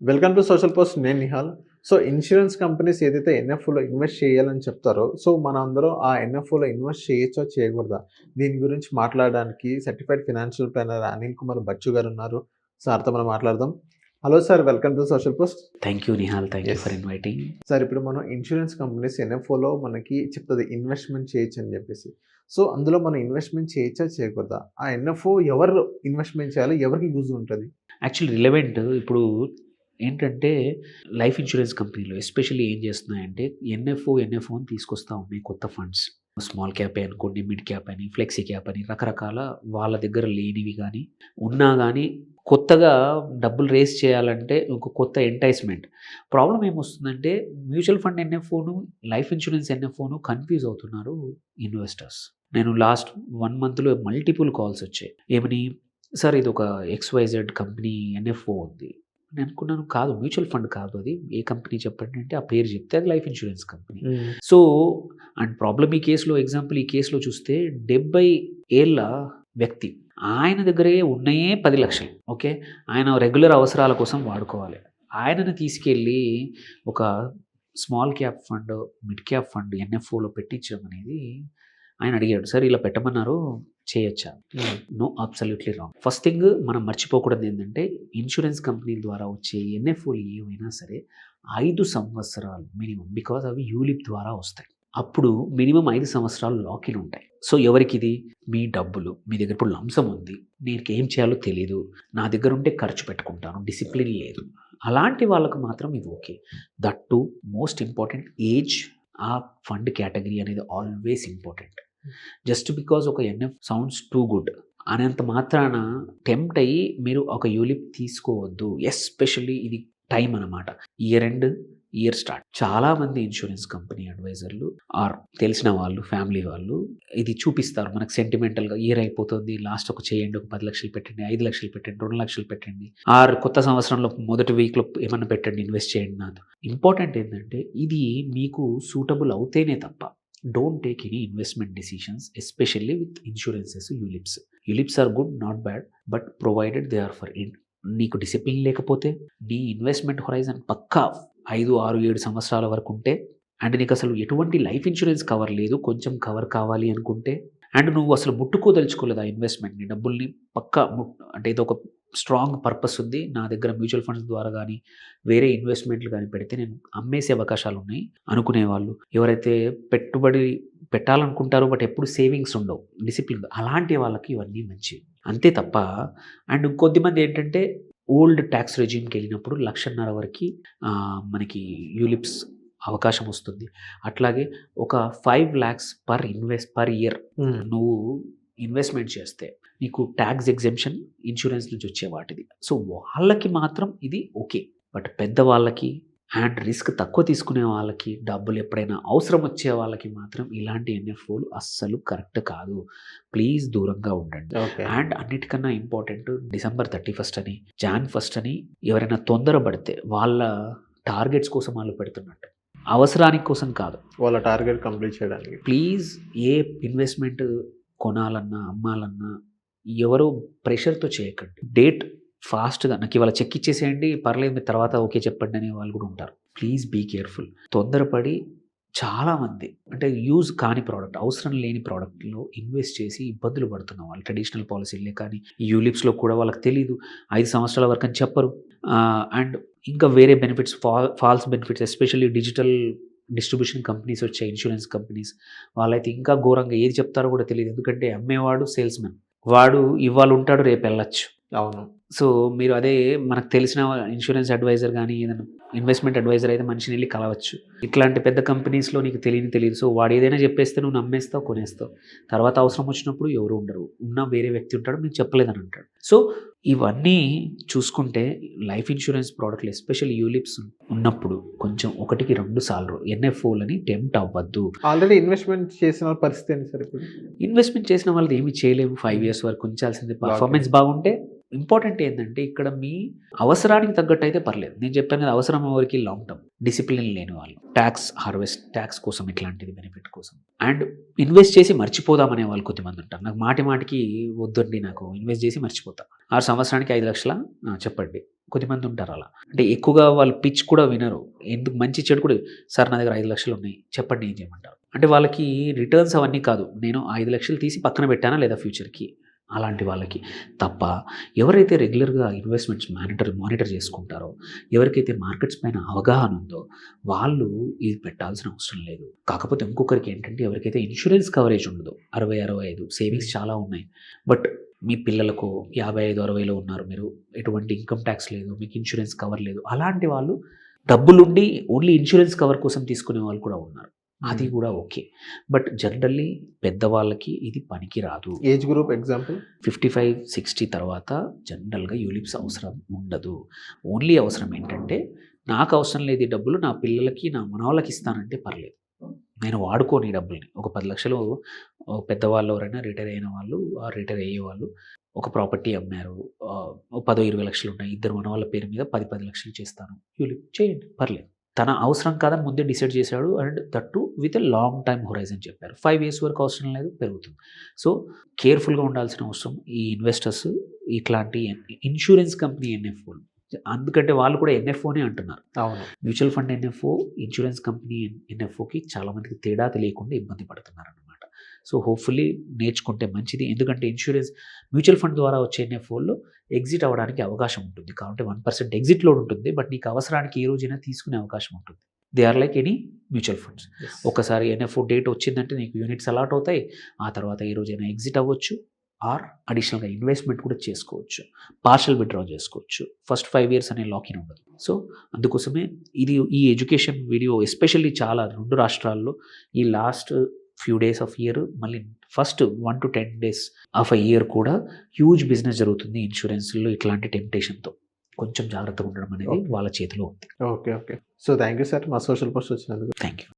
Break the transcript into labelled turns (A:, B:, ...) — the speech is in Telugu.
A: Welcome to social post. నేను నిహాల్. సో ఇన్సూరెన్స్ కంపెనీస్ ఏదైతే ఎన్ఎఫ్ఓలో ఇన్వెస్ట్ చేయాలని చెప్తారో, సో మనందరం ఆ ఎన్ఎఫ్ఓలో ఇన్వెస్ట్ చేయొచ్చా? చేయకూడదా? దీని గురించి మాట్లాడడానికి certified financial planner Anil Kumar Bachchu garu ఉన్నారు. సార్‌తో మనం మాట్లాడదాం. Hello sir, welcome to social post.
B: Thank you Nihal. Thank you
A: yes.
B: For inviting.
A: Sir, ఇప్పుడు మనం ఇన్సూరెన్స్ కంపెనీస్ ఎన్ఎఫ్ఓలో మనకి చెప్తది ఇన్వెస్ట్‌మెంట్ చేయొచ్చని జెప్పేసి. సో అందులో మనం ఇన్వెస్ట్‌మెంట్ చేయొచ్చా? చేయకూడదా? ఆ ఎన్ఎఫ్ఓ ఎవరు ఇన్వెస్ట్‌మెంట్ చేయాలి? ఎవరికి యూజ్ ఉంటది?
B: యాక్చువల్లీ రిలవెంట్ ఇప్పుడు ఏంటంటే లైఫ్ ఇన్సూరెన్స్ కంపెనీలు ఎస్పెషల్లీ ఏం చేస్తున్నాయంటే ఎన్ఎఫ్ఓని తీసుకొస్తా ఉన్నాయి కొత్త ఫండ్స్. స్మాల్ క్యాప్ అనుకోండి, మిడ్ క్యాప్ అని, ఫ్లెక్సీ క్యాప్ అని రకరకాల వాళ్ళ దగ్గర లేనివి కానీ ఉన్నా కానీ కొత్తగా డబ్బులు రేస్ చేయాలంటే ఒక కొత్త ఎంటైస్మెంట్. ప్రాబ్లం ఏమొస్తుందంటే మ్యూచువల్ ఫండ్ ఎన్ఎఫ్ఓను, లైఫ్ ఇన్సూరెన్స్ ఎన్ఎఫ్ఓను కన్ఫ్యూజ్ అవుతున్నారు ఇన్వెస్టర్స్. నేను లాస్ట్ 1 మంత్లో మల్టిపుల్ కాల్స్ వచ్చాయి. ఏమని, సార్ ఇది ఒక XYZ కంపెనీ ఎన్ఎఫ్ఓ ఉంది. నేను అనుకున్నాను, కాదు మ్యూచువల్ ఫండ్ కాదు అది. ఏ కంపెనీ చెప్పండి అంటే ఆ పేరు చెప్తే అది life insurance company. So and problem ఈ కేసులో ఎగ్జాంపుల్ ఈ కేసులో చూస్తే 70 ఏళ్ళ వ్యక్తి, ఆయన దగ్గరే ఉన్నాయే 10 లక్షలు. ఓకే, ఆయన రెగ్యులర్ అవసరాల కోసం వాడుకోవాలి. ఆయనను తీసుకెళ్ళి ఒక small cap fund, mid cap fund ఎన్ఎఫ్ఓలో పెట్టించడం అనేది ఆయన అడిగాడు. సార్ ఇలా పెట్టమన్నారు, చేయొచ్చా? No, absolutely wrong. First thing మనం మర్చిపోకూడదు ఏంటంటే ఇన్సూరెన్స్ కంపెనీల ద్వారా వచ్చే ఎన్ఎఫ్ఓలు ఏమైనా సరే 5 సంవత్సరాలు మినిమం, బికాజ్ అవి యూలిప్ ద్వారా వస్తాయి. అప్పుడు మినిమం 5 సంవత్సరాలు లాకిన్ ఉంటాయి. సో ఎవరికి ఇది? మీ డబ్బులు మీ దగ్గర ఇప్పుడు లంసం ఉంది, నేను ఏం చేయాలో తెలీదు, నా దగ్గర ఉంటే ఖర్చు పెట్టుకుంటాను, డిసిప్లిన్ లేదు, అలాంటి వాళ్ళకు మాత్రం ఇది okay. That to most important age, ఆ ఫండ్ కేటగిరీ అనేది ఆల్వేస్ ఇంపార్టెంట్. జస్ట్ బికాజ్ ఒక ఎన్ఎఫ్ సౌండ్స్ టూ గుడ్ అనేంత మాత్రాన టెంప్ట్ అయ్యి మీరు ఒక యూలిప్ తీసుకోవద్దు. ఎస్పెషల్లీ ఇది టైం అన్నమాట. Year end, year start. చాలామంది ఇన్సూరెన్స్ కంపెనీ అడ్వైజర్లు ఆర్ తెలిసిన వాళ్ళు, ఫ్యామిలీ వాళ్ళు ఇది చూపిస్తారు మనకు సెంటిమెంటల్గా. ఇయర్ అయిపోతుంది, లాస్ట్ ఒక చేయండి, ఒక 10 లక్షలు పెట్టండి, 5 లక్షలు పెట్టండి, 2 లక్షలు పెట్టండి, ఆర్ కొత్త సంవత్సరంలో మొదటి వీక్లో ఏమన్నా పెట్టండి, ఇన్వెస్ట్ చేయండి. నాతో ఇంపార్టెంట్ ఏంటంటే ఇది మీకు సూటబుల్ అవుతేనే తప్ప don't take any investment decisions, especially with insurances. ULIPs are good, not bad, but provided they are for నీకు డిసిప్లిన్ లేకపోతే, నీ ఇన్వెస్ట్మెంట్ హొరైజన్ పక్కా 5, 6, 7 సంవత్సరాల వరకు ఉంటే, అండ్ నీకు అసలు ఎటువంటి లైఫ్ ఇన్సూరెన్స్ కవర్ లేదు, కొంచెం కవర్ కావాలి అనుకుంటే, అండ్ నువ్వు అసలు ముట్టుకోదలుచుకోలేదు ఆ ఇన్వెస్ట్మెంట్ని, డబ్బుల్ని పక్కా అంటే ఏదో ఒక స్ట్రాంగ్ పర్పస్ ఉంది, నా దగ్గర మ్యూచువల్ ఫండ్స్ ద్వారా కానీ వేరే ఇన్వెస్ట్మెంట్లు కానీ పెడితే నేను అమ్మేసే అవకాశాలు ఉన్నాయి అనుకునేవాళ్ళు, ఎవరైతే పెట్టుబడి పెట్టాలనుకుంటారో బట్ ఎప్పుడు సేవింగ్స్ ఉండవు, డిసిప్లిన్, అలాంటి వాళ్ళకి ఇవన్నీ మంచివి అంతే తప్ప. అండ్ కొద్దిమంది ఏంటంటే ఓల్డ్ ట్యాక్స్ రెజ్యూమ్కి వెళ్ళినప్పుడు 1,50,000 వరకు మనకి యూలిప్స్ అవకాశం వస్తుంది. అట్లాగే ఒక 5 lakhs పర్ ఇయర్ నువ్వు ఇన్వెస్ట్మెంట్ చేస్తే నీకు ట్యాక్స్ ఎగ్జెంప్షన్ ఇన్సూరెన్స్ నుంచి వచ్చే వాటిది. సో వాళ్ళకి మాత్రం ఇది ఓకే. బట్ పెద్దవాళ్ళకి అండ్ రిస్క్ తక్కువ తీసుకునే వాళ్ళకి, డబ్బులు ఎప్పుడైనా అవసరం వచ్చే వాళ్ళకి మాత్రం ఇలాంటి ఎన్ఎఫ్ఓలు అస్సలు కరెక్ట్ కాదు. ప్లీజ్ దూరంగా ఉండండి. అండ్ అన్నిటికన్నా ఇంపార్టెంట్, December 31st అని, Jan 1st అని ఎవరైనా తొందరపడితే వాళ్ళ టార్గెట్స్ కోసం వాళ్ళు పెడుతున్నట్టు, అవసరానికి కోసం కాదు,
A: వాళ్ళ టార్గెట్ కంప్లీట్ చేయడానికి.
B: ప్లీజ్ ఏ ఇన్వెస్ట్మెంట్ కొనాలన్నా అమ్మాలన్నా ఎవరో ప్రెషర్తో చేయకండి. డేట్ ఫాస్ట్గా నాకు ఇవాళ చెక్ ఇచ్చేసేయండి, పర్లేదు మీరు తర్వాత ఓకే చెప్పండి అనే వాళ్ళు కూడా ఉంటారు. Please be careful. తొందరపడి చాలామంది అంటే యూజ్ కాని ప్రోడక్ట్, అవసరం లేని ప్రోడక్ట్లో ఇన్వెస్ట్ చేసి ఇబ్బందులు పడుతున్న వాళ్ళు, ట్రెడిషనల్ పాలసీలే కానీ ఈ యూలిప్స్లో కూడా వాళ్ళకి తెలీదు, 5 సంవత్సరాల వరకు అని చెప్పరు. అండ్ ఇంకా వేరే benefits, false benefits, especially digital distribution companies వచ్చాయి, ఇన్సూరెన్స్ కంపెనీస్, వాళ్ళైతే ఇంకా ఘోరంగా ఏది చెప్తారో కూడా తెలియదు. ఎందుకంటే అమ్మేవాడు సేల్స్మెన్, వాడు ఇవాళ ఉంటాడు రేపు వెళ్ళచ్చు.
A: అవును.
B: సో మీరు అదే మనకు తెలిసిన ఇన్సూరెన్స్ అడ్వైజర్ కానీ ఏదైనా ఇన్వెస్ట్మెంట్ అడ్వైజర్ అయితే మనిషిని వెళ్ళి కలవచ్చు. ఇట్లాంటి పెద్ద కంపెనీస్లో నీకు తెలియదు. సో వాడు ఏదైనా చెప్పేస్తే నువ్వు నమ్మేస్తావు, కొనేస్తావు. తర్వాత అవసరం వచ్చినప్పుడు ఎవరు ఉండరు, ఉన్న వేరే వ్యక్తి ఉంటాడు, మీకు చెప్పలేదని అంటాడు. సో ఇవన్నీ చూసుకుంటే లైఫ్ ఇన్సూరెన్స్ ప్రోడక్ట్లు ఎస్పెషల్లీ యూలిప్స్ ఉన్నప్పుడు కొంచెం 1కి 2 సార్లు ఎన్ఎఫ్ఓలని టెంప్ట్ అవ్వద్దు.
A: ఆల్రెడీ ఇన్వెస్ట్మెంట్ చేసిన పరిస్థితి ఏంటి సార్? ఇప్పుడు
B: ఇన్వెస్ట్మెంట్ చేసిన వాళ్ళది ఏమి చేయలేము, 5 years వరకు ఉంచాల్సింది. పర్ఫార్మెన్స్ బాగుంటే ఇంపార్టెంట్ ఏంటంటే ఇక్కడ మీ అవసరానికి తగ్గట్టు అయితే పర్లేదు. నేను చెప్పాను కదా, అవసరం ఎవరికి లాంగ్ టర్మ్, డిసిప్లిన్ లేని వాళ్ళు, ట్యాక్స్ కోసం, ఇట్లాంటిది బెనిఫిట్ కోసం, అండ్ ఇన్వెస్ట్ చేసి మర్చిపోదామనే వాళ్ళు కొద్దిమంది ఉంటారు. నాకు మాటికి వద్దండి, నాకు ఇన్వెస్ట్ చేసి మర్చిపోతా, 6 సంవత్సరానికి 5 లక్షల చెప్పండి, కొద్దిమంది ఉంటారు అలా. అంటే ఎక్కువగా వాళ్ళు పిచ్ కూడా వినరు. ఎందుకు మంచి చెడు కూడా సార్ నా దగ్గర 5 లక్షలు ఉన్నాయి చెప్పండి ఏం చేయమంటారు. అంటే వాళ్ళకి రిటర్న్స్ అవన్నీ కాదు. నేను 5 లక్షలు తీసి పక్కన పెట్టానా లేదా ఫ్యూచర్‌కి. అలాంటి వాళ్ళకి తప్ప ఎవరైతే రెగ్యులర్‌గా ఇన్వెస్ట్‌మెంట్స్ మానిటర్ చేసుకుంటారో, ఎవరికైతే మార్కెట్స్ పైన అవగాహన ఉందో వాళ్ళు ఇది పెట్టాల్సిన అవసరం లేదు. కాకపోతే ఇంకొకరికి ఏంటంటే ఎవరికైతే ఇన్స్యూరెన్స్ కవరేజ్ ఉండదో 60, 65 సేవింగ్స్ చాలా ఉన్నాయి. బట్ మీ పిల్లలకు 55, 60లో ఉన్నారు మీరు. ఎటువంటి ఇన్‌కమ్ టాక్స్ లేదు. మీకు ఇన్స్యూరెన్స్ కవర్ లేదు. అలాంటి వాళ్ళు డబ్బులుండి ఓన్లీ ఇన్స్యూరెన్స్ కవర్ కోసం తీసుకునే వాళ్ళు కూడా ఉన్నారు. అది కూడా ఓకే. బట్ జనరల్లీ పెద్దవాళ్ళకి ఇది పనికి రాదు.
A: ఏజ్ గ్రూప్ ఎగ్జాంపుల్
B: 55, 60 తర్వాత జనరల్‌గా యూలిప్స్ అవసరం ఉండదు. ఓన్లీ అవసరం ఏంటంటే నాకు అవసరం లేదు ఈ డబ్బులు నా పిల్లలకి, నా మనవళ్ళకి ఇస్తానంటే పర్లేదు. నేను వాడుకోను ఈ డబ్బుల్ని. ఒక 10 లక్షలు పెద్దవాళ్ళు ఎవరైనా రిటైర్ అయిన వాళ్ళు, రిటైర్ అయ్యేవాళ్ళు ఒక ప్రాపర్టీ అమ్మారు. 10, 20 లక్షలు ఉన్నాయి. ఇద్దరు మనవాళ్ళ పేరు మీద 10 లక్షలు చేస్తాను. యూలిప్ చేయండి పర్లేదు. తన అవసరం కాదని ముందే డిసైడ్ చేశాడు and that to with a long time horizon చెప్పారు. 5 ఇయర్స్ వరకు అవసరం లేదు పెరుగుతుంది. సో కేర్‌ఫుల్‌గా ఉండాల్సిన అవసరం ఈ ఇన్వెస్టర్స్ ఇట్లాంటి ఇన్స్యూరెన్స్ కంపెనీ ఎన్ఎఫ్ఓలు. అందుకంటే వాళ్ళు కూడా ఎన్ఎఫ్ఓనే అంటున్నారు.
A: అవును.
B: Mutual fund NFO, insurance company ఎన్ఎఫ్ఓకి చాలా మందికి తేడా తెలియకుండా ఇబ్బంది పడుతున్నారనమాట. సో హోప్‌ఫుల్లీ నేర్చుకుంటే మంచిది. ఎందుకంటే మ్యూచువల్ ఫండ్ ద్వారా వచ్చే ఎన్ఎఫ్ఓల్లో ఎగ్జిట్ అవ్వడానికి అవకాశం ఉంటుంది. కాబట్టి 1% ఎగ్జిట్ లోడ్ ఉంటుంది. బట్ నీకు అవసరానికి ఏ రోజైనా తీసుకునే అవకాశం ఉంటుంది. They are like any mutual funds. ఒక్కసారి ఎన్ఎఫ్ఓ డేట్ వచ్చిందంటే నీకు యూనిట్స్ అలాట్ అవుతాయి. ఆ తర్వాత ఏ రోజైనా ఎగ్జిట్ అవ్వచ్చు. ఆర్ అడిషనల్‌గా ఇన్వెస్ట్‌మెంట్ కూడా చేసుకోవచ్చు. పార్షియల్ విత్‌డ్రా చేసుకోవచ్చు. ఫస్ట్ 5 ఇయర్స్ అనే లాక్-ఇన్ ఉండదు. సో అందుకోసమే ఈ ఎడ్యుకేషన్ వీడియో ఎస్పెషల్లీ చాలా 2 రాష్ట్రాల్లో ఈ last few days of year మళ్ళీ first 1 to 10 days of a year కూడా హ్యూజ్ బిజినెస్ జరుగుతుంది ఇన్స్యూరెన్స్‌లో ఇట్లాంటి టెంప్టేషన్‌తో. కొంచెం జాగ్రత్తగా ఉండడం అనేది వాళ్ళ చేతిలో ఉంది.
A: Okay. So thank you sir మా సోషల్ పోస్ట్ వచ్చినందుకు.
B: Thank you.